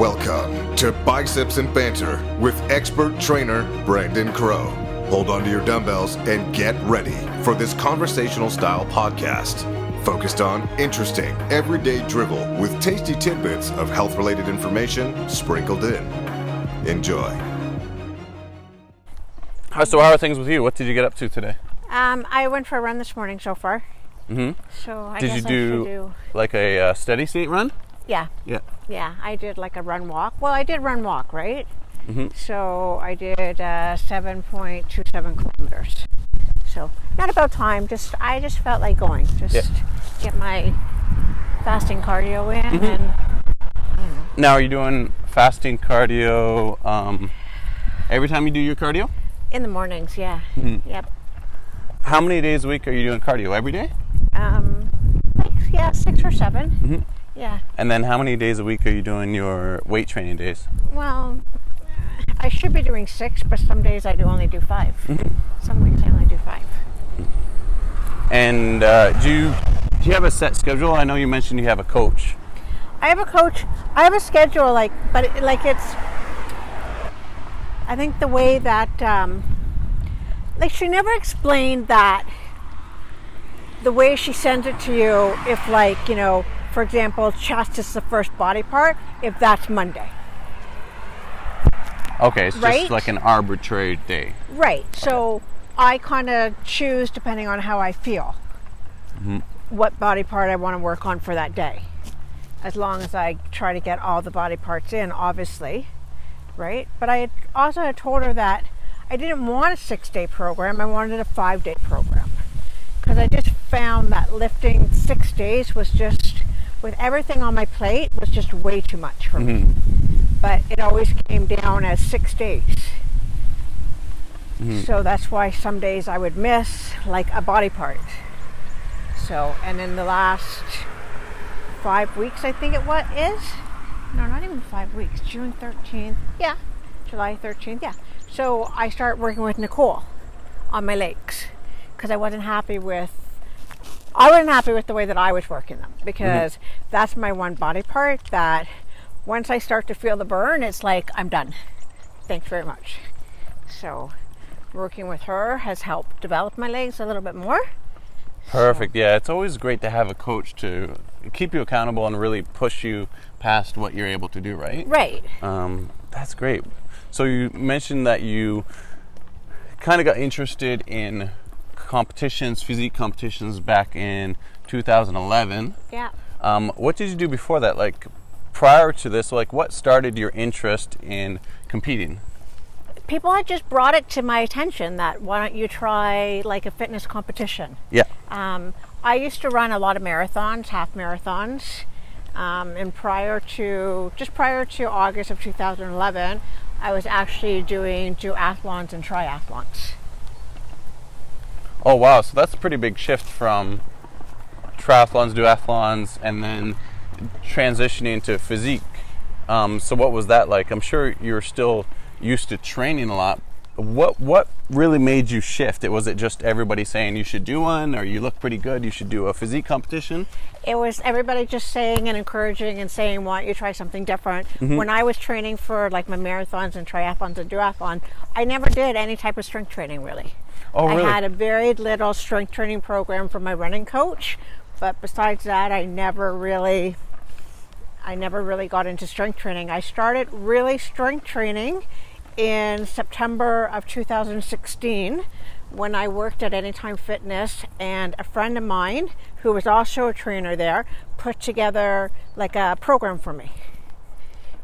Welcome to Biceps and Banter with expert trainer Brandon Crow. Hold on to your dumbbells and get ready for this conversational style podcast focused on interesting, everyday drivel with tasty tidbits of health-related information sprinkled in. Enjoy. So how are things with you? What did you get up to today? I went for a run this morning so far. Mm-hmm. So I Did guess you do like a steady state run? Yeah. Yeah, I did like a run walk. Well, I did run walk, right? Mm-hmm. So I did 7.27 kilometers. So not about time, I just felt like going. Get my fasting cardio in. Mm-hmm. And I don't know. Now, are you doing fasting cardio every time you do your cardio? In the mornings, yeah. Mm-hmm. Yep. How many days a week are you doing cardio? Every day? 6 or 7. Mm-hmm. Yeah. And then how many days a week are you doing your weight training days? Well, I should be doing 6, but some days I only do 5. Mm-hmm. Some weeks I only do 5. And do you have a set schedule? I know you mentioned you have a coach. I have a coach. I have a schedule, it's. I think the way that, she never explained that. The way she sends it to you, if for example, chest is the first body part, if that's Monday. Okay, it's right? just like an arbitrary day. Right. So I kind of choose, depending on how I feel, mm-hmm. what body part I want to work on for that day. As long as I try to get all the body parts in, obviously, right? But I had told her that I didn't want a 6-day program. I wanted a 5-day program. Because I just found that lifting 6 days was just, with everything on my plate, was just way too much for me. But it always came down as 6 days. Mm-hmm. So that's why some days I would miss like a body part. So, and in the last 5 weeks, I think is. No, not even 5 weeks. June 13th. Yeah. July 13th. Yeah. So I start working with Nicole on my legs. Because I wasn't happy with the way that I was working them, because that's my one body part that once I start to feel the burn, it's like, I'm done. Thanks very much. So working with her has helped develop my legs a little bit more. Perfect. Yeah, it's always great to have a coach to keep you accountable and really push you past what you're able to do, right? Right. That's great. So you mentioned that you kind of got interested in physique competitions back in 2011. Yeah. What did you do before that? Like prior to this, what started your interest in competing? People had just brought it to my attention that why don't you try like a fitness competition? Yeah. I used to run a lot of marathons, half marathons, and prior to August of 2011, I was actually doing duathlons and triathlons. Oh wow, so that's a pretty big shift from triathlons, duathlons, and then transitioning to physique. So what was that like? I'm sure you're still used to training a lot. What really made you shift? Was it just everybody saying you should do one, or you look pretty good, you should do a physique competition? It was everybody just saying and encouraging and saying, why don't you try something different? Mm-hmm. When I was training for like my marathons and triathlons and duathlon, I never did any type of strength training really. Oh, really? I had a very little strength training program from my running coach, but besides that, I never really got into strength training. I started really strength training in September of 2016 when I worked at Anytime Fitness, and a friend of mine who was also a trainer there put together like a program for me.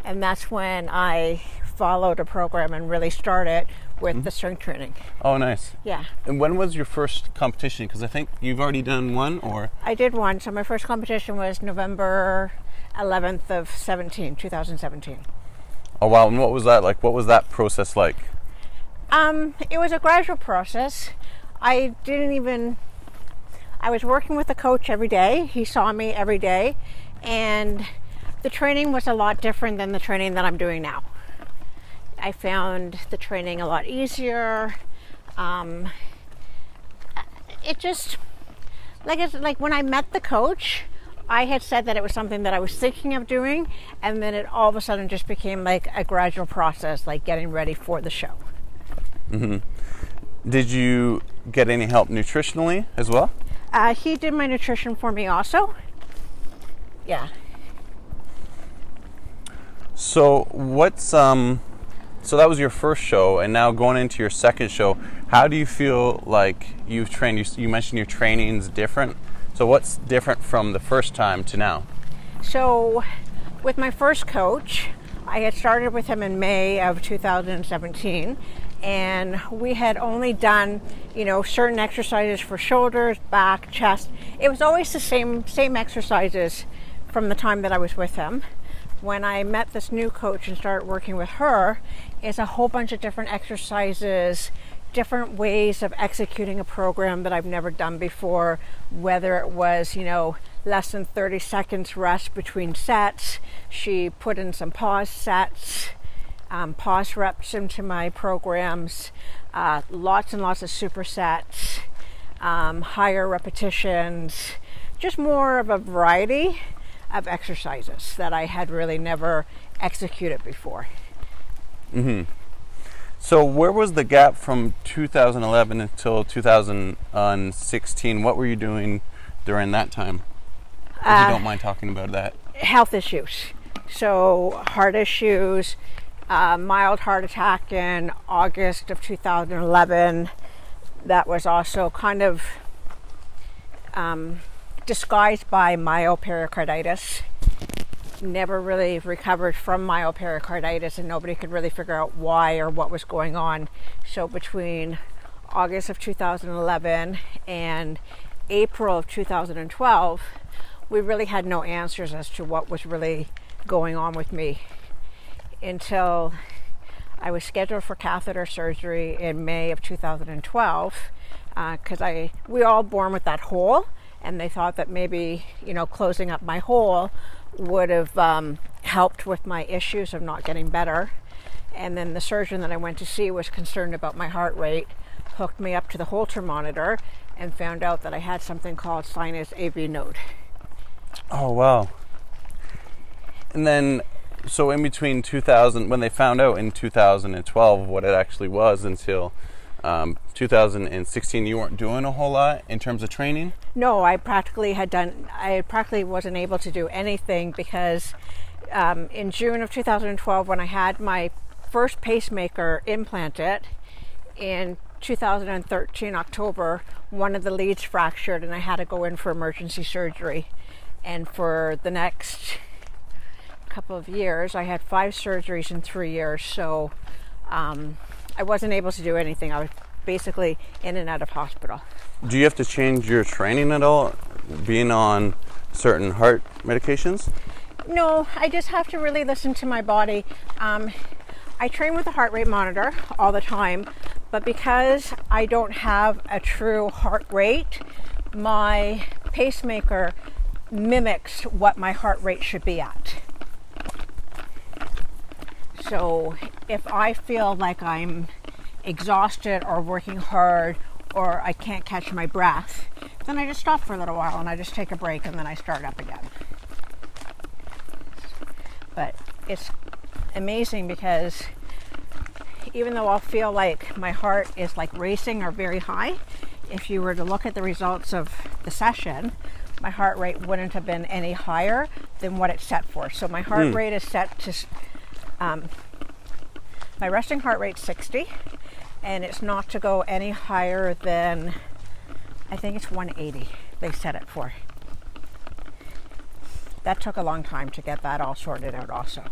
And that's when I followed a program and really started with the strength training. Oh, nice. Yeah. And when was your first competition? Because I think you've already done one, or? I did one. So my first competition was November 11th of 2017. Oh, wow. And what was that like? What was that process like? It was a gradual process. I was working with a coach every day. He saw me every day. And the training was a lot different than the training that I'm doing now. I found the training a lot easier. It just, like when I met the coach, I had said that it was something that I was thinking of doing, and then it all of a sudden just became like a gradual process, like getting ready for the show. Mm-hmm. Did you get any help nutritionally as well? He did my nutrition for me also. Yeah. So so that was your first show, and now going into your second show, how do you feel like you've trained? You mentioned your training's different. So what's different from the first time to now? So with my first coach, I had started with him in May of 2017, and we had only done, certain exercises for shoulders, back, chest. It was always the same exercises from the time that I was with him. When I met this new coach and started working with her, it's a whole bunch of different exercises, different ways of executing a program that I've never done before, whether it was, less than 30 seconds rest between sets. She put in some pause sets, pause reps into my programs, lots and lots of supersets, higher repetitions, just more of a variety of exercises that I had really never executed before. Mm-hmm. So where was the gap from 2011 until 2016? What were you doing during that time? If you don't mind talking about that. Health issues. So heart issues, mild heart attack in August of 2011. That was also kind of disguised by myopericarditis. Never really recovered from myopericarditis, and nobody could really figure out why or what was going on. So between August of 2011 and April of 2012, we really had no answers as to what was really going on with me until I was scheduled for catheter surgery in May of 2012, because we were all born with that hole, and they thought that maybe, closing up my hole would have helped with my issues of not getting better. And then the surgeon that I went to see was concerned about my heart rate, hooked me up to the Holter monitor, and found out that I had something called sinus AV node. Oh, wow. And then, so in between 2000, when they found out in 2012 what it actually was, until 2016, you weren't doing a whole lot in terms of training? No, I practically wasn't able to do anything, because in June of 2012, when I had my first pacemaker implanted, in 2013 October, one of the leads fractured and I had to go in for emergency surgery. And for the next couple of years, I had 5 surgeries in 3 years, so I wasn't able to do anything. I was basically in and out of hospital. Do you have to change your training at all, being on certain heart medications? No, I just have to really listen to my body. I train with a heart rate monitor all the time, but because I don't have a true heart rate, my pacemaker mimics what my heart rate should be at. So if I feel like I'm exhausted or working hard or I can't catch my breath, then I just stop for a little while and I just take a break and then I start up again. But it's amazing, because even though I'll feel like my heart is like racing or very high, if you were to look at the results of the session, my heart rate wouldn't have been any higher than what it's set for. So my heart rate is set to, my resting heart rate 60, and it's not to go any higher than, I think it's 180 they set it for. That took a long time to get that all sorted out also.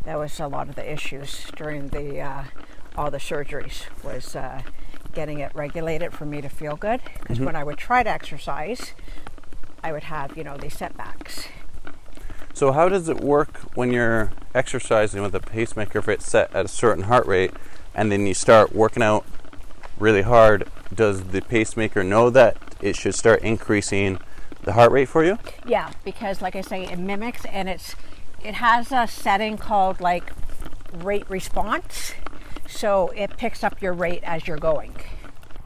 That was a lot of the issues during all the surgeries, was getting it regulated for me to feel good. Because when I would try to exercise, I would have, these setbacks. So how does it work when you're exercising with a pacemaker if it's set at a certain heart rate and then you start working out really hard? Does the pacemaker know that it should start increasing the heart rate for you? Yeah, because like I say, it mimics, and it has a setting called like rate response. So it picks up your rate as you're going.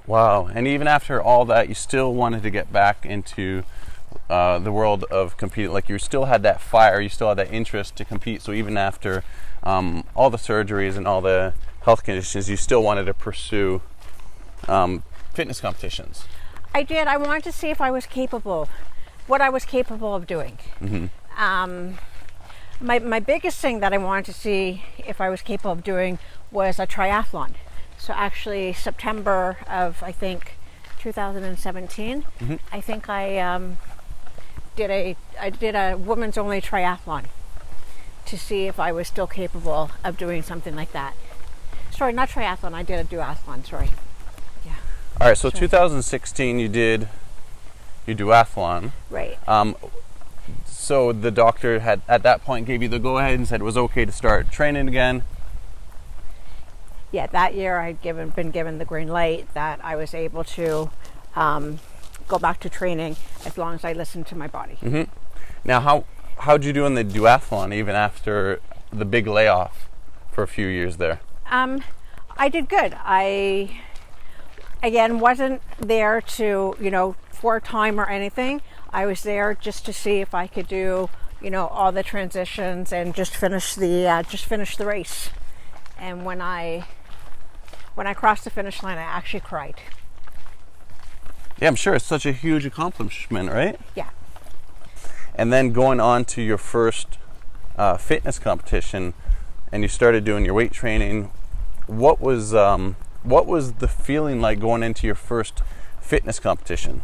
Wow. And even after all that, you still wanted to get back into the world of competing? Like, you still had that fire, you still had that interest to compete. So even after all the surgeries and all the health conditions, you still wanted to pursue fitness competitions. I did. I wanted to see if I was capable, what I was capable of doing. My biggest thing that I wanted to see if I was capable of doing was a triathlon. So actually September of, I think, 2017, I think I did a women's only triathlon to see if I was still capable of doing something like that. Sorry, not triathlon, I did a duathlon, sorry. Yeah. All right, so 2016 you did your duathlon. Right. So the doctor had at that point gave you the go ahead and said it was okay to start training again. Yeah, that year I'd been given the green light that I was able to go back to training as long as I listened to my body. Now, how'd you do in the duathlon even after the big layoff for a few years there? I did good. I again wasn't there to for a time or anything. I was there just to see if I could do all the transitions and just finish the race. And when I crossed the finish line, I actually cried. Yeah, I'm sure it's such a huge accomplishment, right? Yeah. And then going on to your first fitness competition, and you started doing your weight training. What was the feeling like going into your first fitness competition?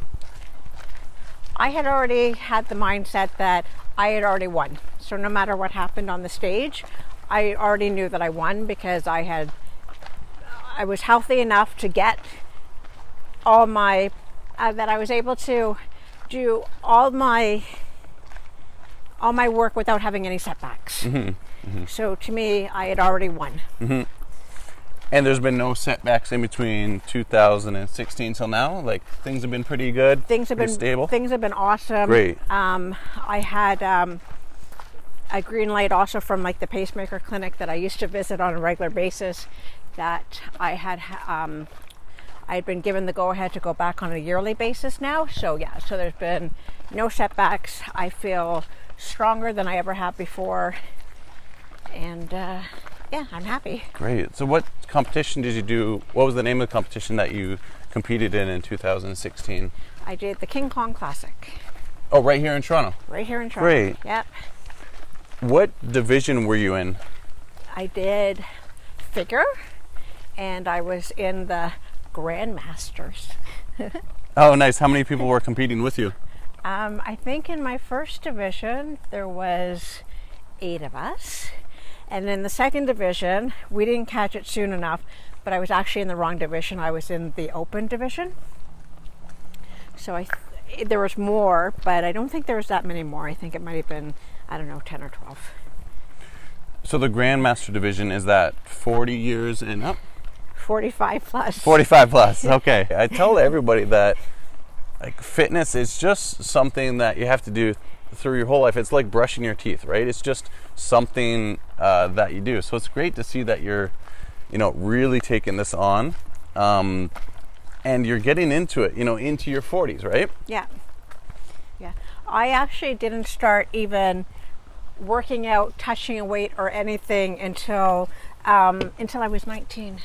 I had already had the mindset that I had already won. So no matter what happened on the stage, I already knew that I won because I was healthy enough to get all my, that I was able to do all my work without having any setbacks. So to me, I had already won. And there's been no setbacks in between 2016 till now? Like, things have been pretty good? Things have been stable? Things have been awesome. Great. I had a green light also from like the pacemaker clinic that I used to visit on a regular basis, that I'd been given the go-ahead to go back on a yearly basis now. So yeah, so there's been no setbacks. I feel stronger than I ever have before. And yeah, I'm happy. Great. So what competition did you do? What was the name of the competition that you competed in 2016? I did the King Kong Classic. Oh, right here in Toronto? Right here in Toronto. Great. Yep. What division were you in? I did figure, and I was in the Grandmasters. Oh, nice. How many people were competing with you? I think in my first division, there was 8 of us. And in the second division, we didn't catch it soon enough, but I was actually in the wrong division. I was in the open division. So there was more, but I don't think there was that many more. I think it might have been, 10 or 12. So the Grandmaster division, is that 40 years and up? 45 plus. 45 plus, okay. I tell everybody that like fitness is just something that you have to do through your whole life. It's like brushing your teeth, right? It's just something that you do. So it's great to see that you're, really taking this on, and you're getting into it, into your 40s, right? Yeah. I actually didn't start even working out, touching a weight or anything until I was 19.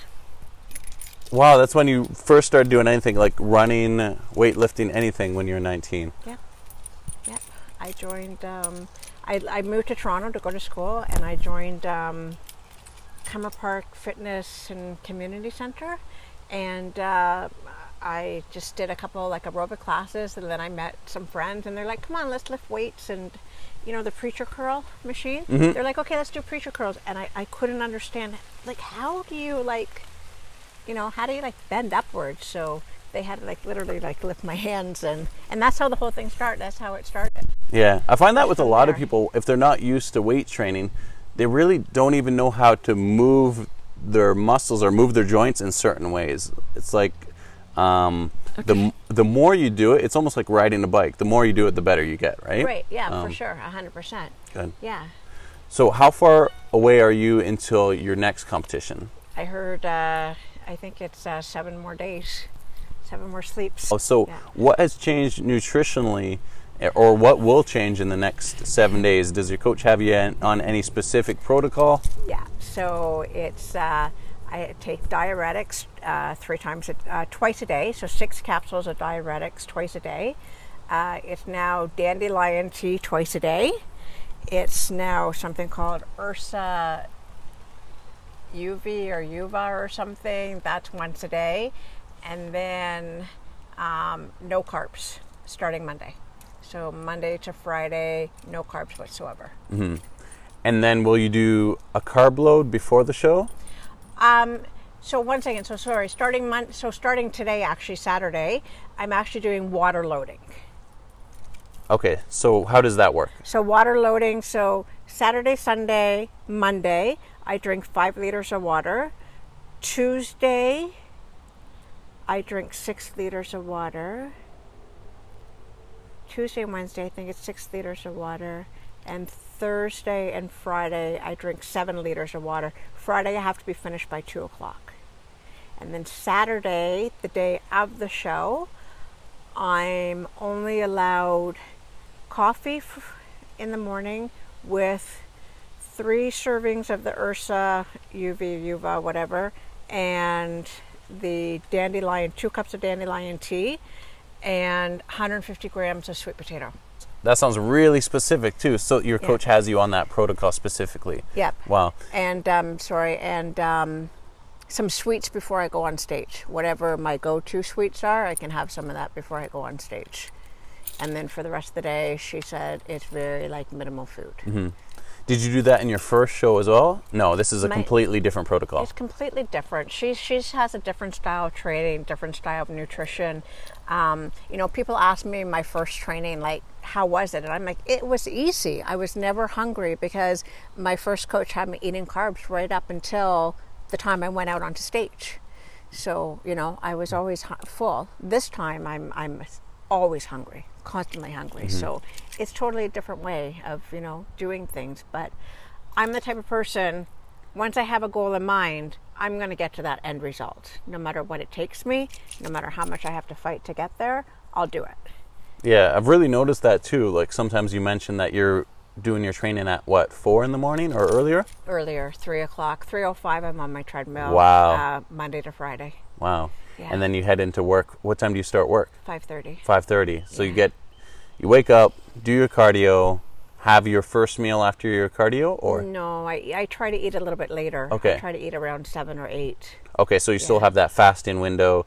Wow, that's when you first started doing anything like running, weightlifting, anything when you were 19. Yeah. I joined, I moved to Toronto to go to school, and I joined Cummer Park Fitness and Community Center, and I just did a couple like aerobic classes, and then I met some friends, and they're like, come on, let's lift weights, and the preacher curl machine. They're like, okay, let's do preacher curls. And I couldn't understand, like, how do you bend upwards? So they had to literally lift my hands, and that's how the whole thing started. That's how it started. Yeah, I find that with a lot of people, if they're not used to weight training, they really don't even know how to move their muscles or move their joints in certain ways. It's like the more you do it, it's almost like riding a bike. The more you do it, the better you get, right? Right, yeah, for sure, 100%. Good. Yeah. So how far away are you until your next competition? I heard, I think it's 7 more days, 7 more sleeps. Oh, so yeah. What has changed nutritionally Or what will change in the next 7 days? Does your coach have you on any specific protocol? Yeah, so it's I take diuretics twice a day, so 6 capsules of diuretics twice a day. It's now dandelion tea twice a day. It's now something called Ursa UV or Uva or something. That's once a day. And then no carbs starting Monday. So Monday to Friday, no carbs whatsoever. Mm-hmm. And then will you do a carb load before the show? So one second. So sorry. Starting today, actually Saturday, I'm actually doing water loading. Okay. So how does that work? So water loading. So Saturday, Sunday, Monday, I drink 5 liters of water. Tuesday, I drink 6 liters of water. Tuesday and Wednesday, I think it's 6 liters of water. And Thursday and Friday, I drink 7 liters of water. Friday, I have to be finished by 2 o'clock. And then Saturday, the day of the show, I'm only allowed coffee in the morning with 3 servings of the Ursa, UV, Uva, whatever, and the dandelion, 2 cups of dandelion tea, and 150 grams of sweet potato. That sounds really specific too. So your coach has you on that protocol specifically. Yep. Wow. And some sweets before I go on stage. Whatever my go-to sweets are, I can have some of that before I go on stage. And then for the rest of the day, she said it's very minimal food. Mm-hmm. Did you do that in your first show as well? No, this is a completely different protocol. It's completely different. She has a different style of training, different style of nutrition. People ask me my first training, how was it? And I'm like, it was easy. I was never hungry because my first coach had me eating carbs right up until the time I went out onto stage. So, I was always full. This time I'm always hungry, constantly hungry. Mm-hmm. So it's totally a different way of, doing things. But I'm the type of person, once I have a goal in mind, I'm going to get to that end result. No matter what it takes me, no matter how much I have to fight to get there, I'll do it. Yeah, I've really noticed that too. Sometimes you mention that you're doing your training at 4 in the morning or earlier? Earlier, 3 o'clock, 3:05. I'm on my treadmill. Wow. Monday to Friday. Wow. Yeah. And then you head into work. What time do you start work? 5:30. 5:30. So you wake up, do your cardio, have your first meal after your cardio, or? No, I try to eat a little bit later. Okay. I try to eat around 7 or 8. Okay, so you still have that fasting window,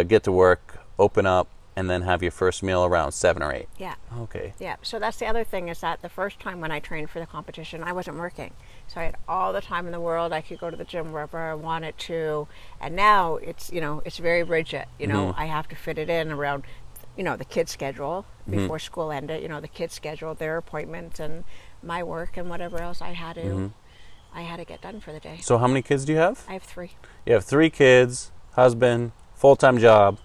get to work, open up, and then have your first meal around 7 or 8. Yeah. Okay. Yeah. So that's the other thing, is that the first time when I trained for the competition, I wasn't working. So I had all the time in the world. I could go to the gym wherever I wanted to. And now it's, it's very rigid. Mm-hmm. I have to fit it in around, the kids' schedule before school ended. The kids' schedule, their appointments, and my work and whatever else I had to get done for the day. So how many kids do you have? I have 3. You have 3 kids, husband, full-time job.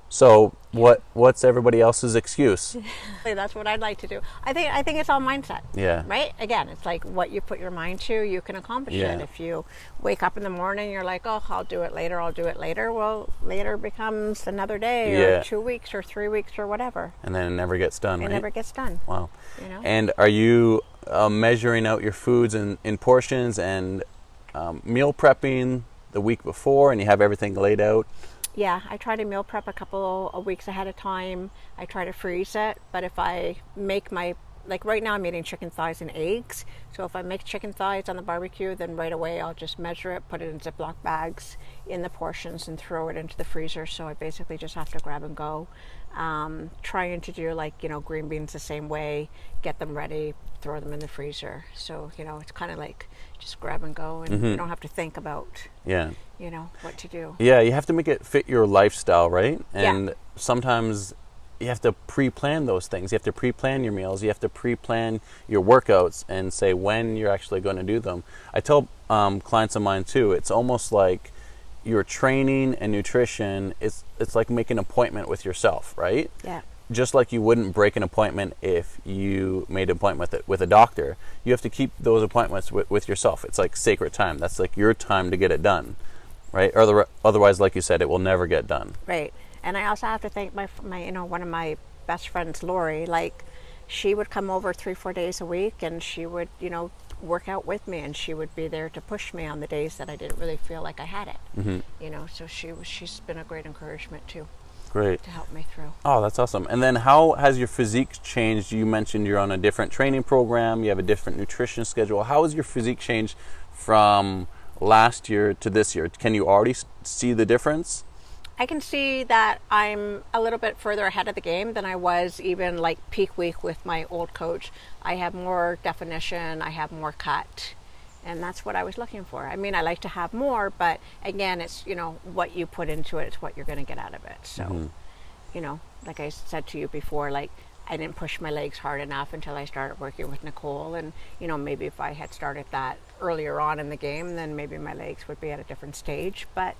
So what's everybody else's excuse? That's what I'd like to do. I think it's all mindset. Yeah. Right? Again, it's like what you put your mind to, you can accomplish it. If you wake up in the morning, you're like, oh, I'll do it later. Well, later becomes another day or 2 weeks or 3 weeks or whatever. And then it never gets done, right? It never gets done. Wow. And are you measuring out your foods in portions and meal prepping the week before, and you have everything laid out? Yeah, I try to meal prep a couple of weeks ahead of time. I try to freeze it, but if I make right now I'm eating chicken thighs and eggs. So if I make chicken thighs on the barbecue, then right away I'll just measure it, put it in Ziploc bags in the portions and throw it into the freezer. So I basically just have to grab and go. Trying to do green beans the same way, get them ready, throw them in the freezer. So, it's kind of like just grab and go, and you don't have to think about, what to do. Yeah, you have to make it fit your lifestyle, right? And sometimes you have to pre-plan those things. You have to pre-plan your meals. You have to pre-plan your workouts and say when you're actually going to do them. I tell clients of mine too, it's almost like your training and nutrition, it's like making an appointment with yourself, right? Yeah. Just like you wouldn't break an appointment if you made an appointment with a doctor. You have to keep those appointments with yourself. It's like sacred time. That's like your time to get it done, right? Otherwise, like you said, it will never get done. Right. And I also have to thank my one of my best friends, Lori, like she would come over 3-4 days a week, and she would, work out with me, and she would be there to push me on the days that I didn't really feel like I had it. So she's been a great encouragement too. Great. To help me through. Oh, that's awesome. And then how has your physique changed? You mentioned you're on a different training program, you have a different nutrition schedule. How has your physique changed from last year to this year? Can you already see the difference? I can see that I'm a little bit further ahead of the game than I was even like peak week with my old coach. I have more definition, I have more cut, and that's what I was looking for. I mean, I like to have more, but again, it's, what you put into it, it's what you're going to get out of it. So, like I said to you before, like I didn't push my legs hard enough until I started working with Nicole, and, maybe if I had started that earlier on in the game, then maybe my legs would be at a different stage. But,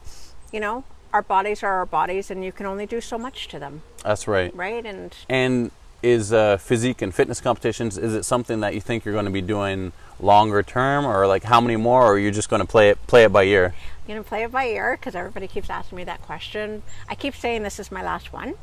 our bodies are our bodies, and you can only do so much to them. That's right. Right, and is physique and fitness competitions, is it something that you think you're going to be doing longer term, or like how many more, or are you just going to play it by ear? I'm going to play it by ear because everybody keeps asking me that question. I keep saying this is my last one,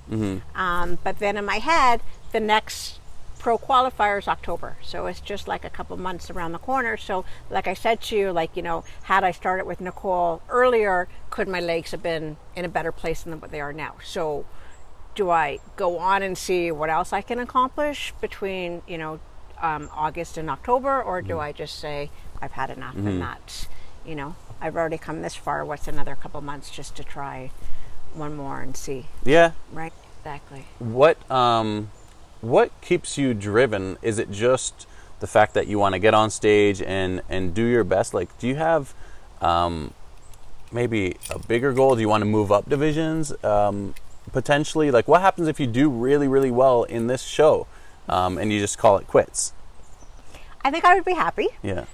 but then in my head, the next pro qualifier is October, so it's just like a couple months around the corner. So like I said to you, had I started with Nicole earlier, could my legs have been in a better place than what they are now? So do I go on and see what else I can accomplish between August and October, or do I just say I've had enough and that's I've already come this far, what's another couple months just to try one more and see? Yeah, right, exactly. What keeps you driven? Is it just the fact that you want to get on stage and do your best? Like, do you have maybe a bigger goal? Do you want to move up divisions potentially? Like, what happens if you do really, really well in this show and you just call it quits? I think I would be happy. Yeah.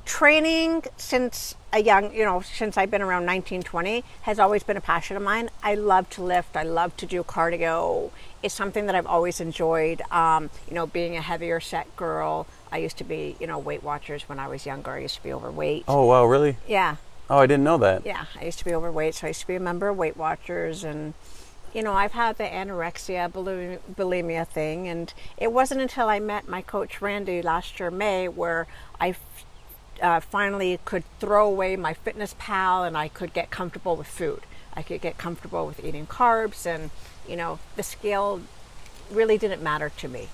Training since since I've been around 19, 20 has always been a passion of mine. I love to lift. I love to do cardio. It's something that I've always enjoyed. Being a heavier set girl. I used to be, Weight Watchers when I was younger. I used to be overweight. Oh, wow, really? Yeah. Oh, I didn't know that. Yeah, I used to be overweight, so I used to be a member of Weight Watchers, and I've had the anorexia, bulimia thing, and it wasn't until I met my coach Randy last year, May, where I finally could throw away my fitness pal, and I could get comfortable with food. I could get comfortable with eating carbs, and the scale really didn't matter to me.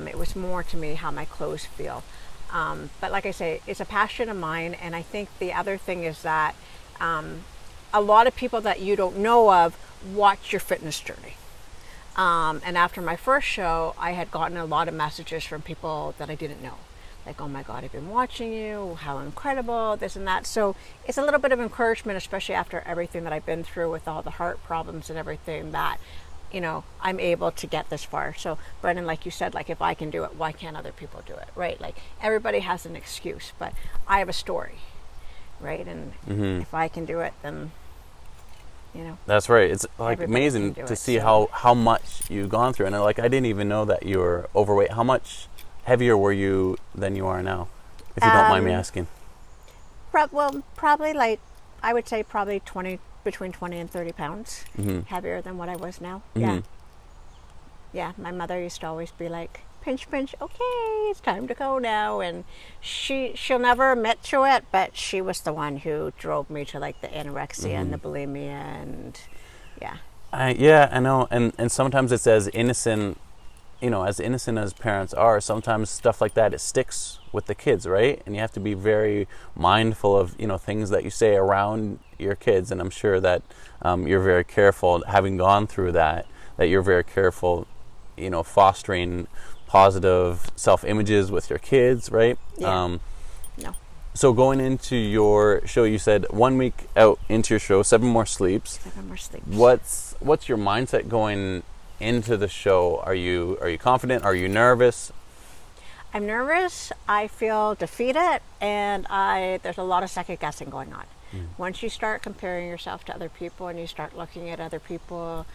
It was more to me how my clothes feel. But like I say, it's a passion of mine, and I think the other thing is that a lot of people that you don't know of watch your fitness journey. And after my first show, I had gotten a lot of messages from people that I didn't know. Like, oh my God, I've been watching you, how incredible, this and that. So it's a little bit of encouragement, especially after everything that I've been through with all the heart problems and everything, that, I'm able to get this far. So Brendan, like you said, like if I can do it, why can't other people do it, right? Like everybody has an excuse, but I have a story, right? And if I can do it, then, That's right. It's like amazing to see how much you've gone through. And like, I didn't even know that you were overweight. How much heavier were you than you are now, if you don't mind me asking? Probably like, I would say probably between 20 and 30 pounds heavier than what I was now. Yeah, my mother used to always be like, pinch, pinch, okay, it's time to go now. And she'll never admit to it, but she was the one who drove me to like the anorexia and the bulimia, and I know. And sometimes it's as innocent as parents are, sometimes stuff like that, it sticks with the kids, right? And you have to be very mindful of, things that you say around your kids. And I'm sure that you're very careful, having gone through that you're very careful, fostering positive self-images with your kids, right? No. So going into your show, you said 1 week out into your show, 7 more sleeps. 7 more sleeps. What's your mindset going into the show? Are you confident? Are you nervous? I'm nervous. I feel defeated, and there's a lot of second guessing going on. Once you start comparing yourself to other people and you start looking at other people,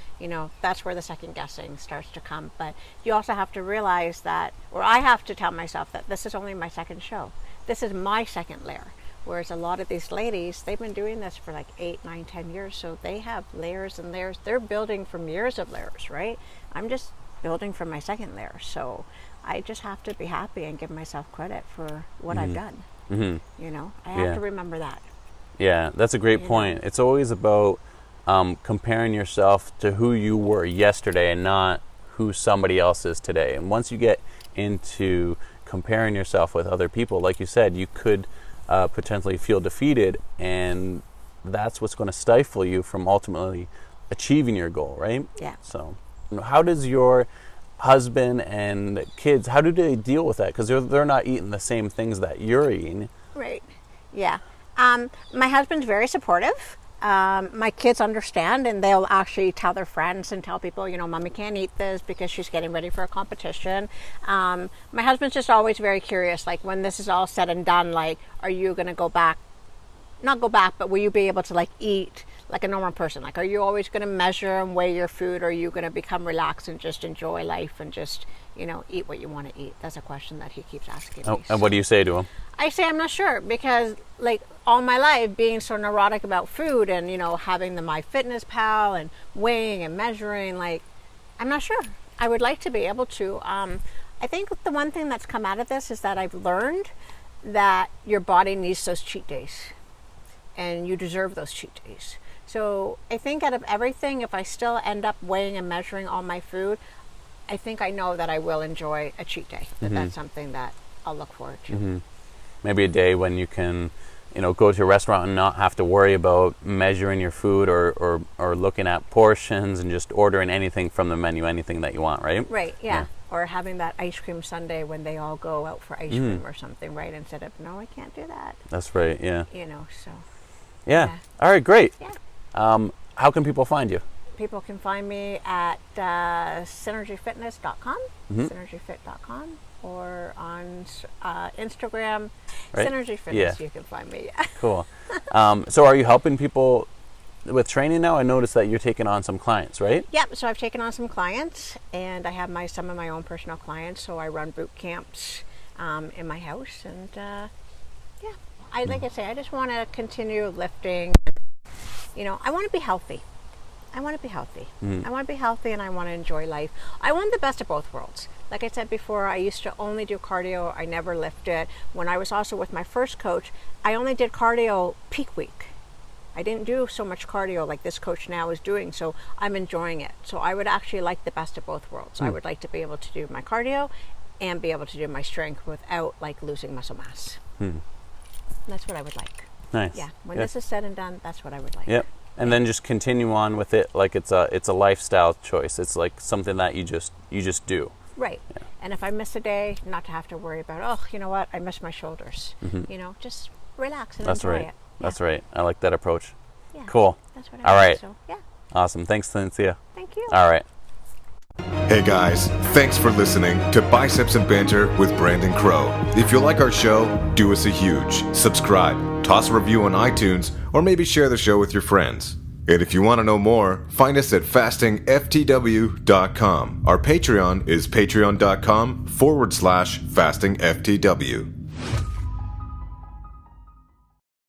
that's where the second guessing starts to come. But you also have to realize that, or I have to tell myself that this is only my second show. This is my second layer. Whereas a lot of these ladies, they've been doing this for like 8, 9, 10 years. So they have layers and layers. They're building from years of layers, right? I'm just building from my second layer. So I just have to be happy and give myself credit for what I've done. You know, I have to remember that. Yeah, that's a great point. It's always about comparing yourself to who you were yesterday and not who somebody else is today. And once you get into comparing yourself with other people, like you said, you could potentially feel defeated, and that's what's going to stifle you from ultimately achieving your goal, right? Yeah. So how does your husband and kids, how do they deal with that? Because they're not eating the same things that you're eating. Right. Yeah. My husband's very supportive. My kids understand, and they'll actually tell their friends and tell people, you know, Mommy can't eat this because she's getting ready for a competition. My husband's just always very curious, like when this is all said and done, like, are you going to go back, not go back, but will you be able to like eat like a normal person? Like, are you always going to measure and weigh your food, or are you going to become relaxed and just enjoy life and just, you know, eat what you want to eat? That's a question that he keeps asking me. And what do you say to him? I say I'm not sure, because like all my life being so neurotic about food and, you know, having the MyFitnessPal and weighing and measuring, like, I'm not sure. I would like to be able to. I think the one thing that's come out of this is that I've learned that your body needs those cheat days, and you deserve those cheat days. So I think out of everything, if I still end up weighing and measuring all my food, I think I know that I will enjoy a cheat day. That's something that I'll look forward to. Maybe a day when you can, you know, go to a restaurant and not have to worry about measuring your food or looking at portions, and just ordering anything from the menu, anything that you want, right? Right, yeah. Or having that ice cream sundae when they all go out for ice cream or something, right? Instead of, no, I can't do that. That's right, yeah. You know, so. Yeah. All right, great. Yeah. How can people find you? People can find me at synergyfitness.com, synergyfit.com, or on Instagram, Right? Synergy Fitness, you can find me. Cool. So are you helping people with training now? I noticed that you're taking on some clients, right? Yep, so I've taken on some clients, and I have some of my own personal clients, so I run boot camps in my house, and like I say, I just want to continue lifting. You know, I want to be healthy. I want to be healthy. I want to be healthy, and I want to enjoy life. I want the best of both worlds. Like I said before, I used to only do cardio. I never lifted. When I was also with my first coach, I only did cardio peak week. I didn't do so much cardio like this coach now is doing, so I'm enjoying it. So I would actually like the best of both worlds. I would like to be able to do my cardio and be able to do my strength without like losing muscle mass. That's what I would like. Nice. Yeah. When this is said and done, that's what I would like. Yep. And then just continue on with it like it's a lifestyle choice. It's like something that you just do. Right. Yeah. And if I miss a day, not to have to worry about, oh, you know what, I missed my shoulders. You know, just relax and enjoy it. That's right. I like that approach. Yeah. Cool. That's what I All right. So, yeah. Awesome. Thanks, Cynthia. Thank you. All right. Hey guys, thanks for listening to Biceps and Banter with Brandon Crow. If you like our show, do us a huge subscribe, toss a review on iTunes, or maybe share the show with your friends. And if you want to know more, find us at fastingftw.com. Our Patreon is patreon.com/fastingftw.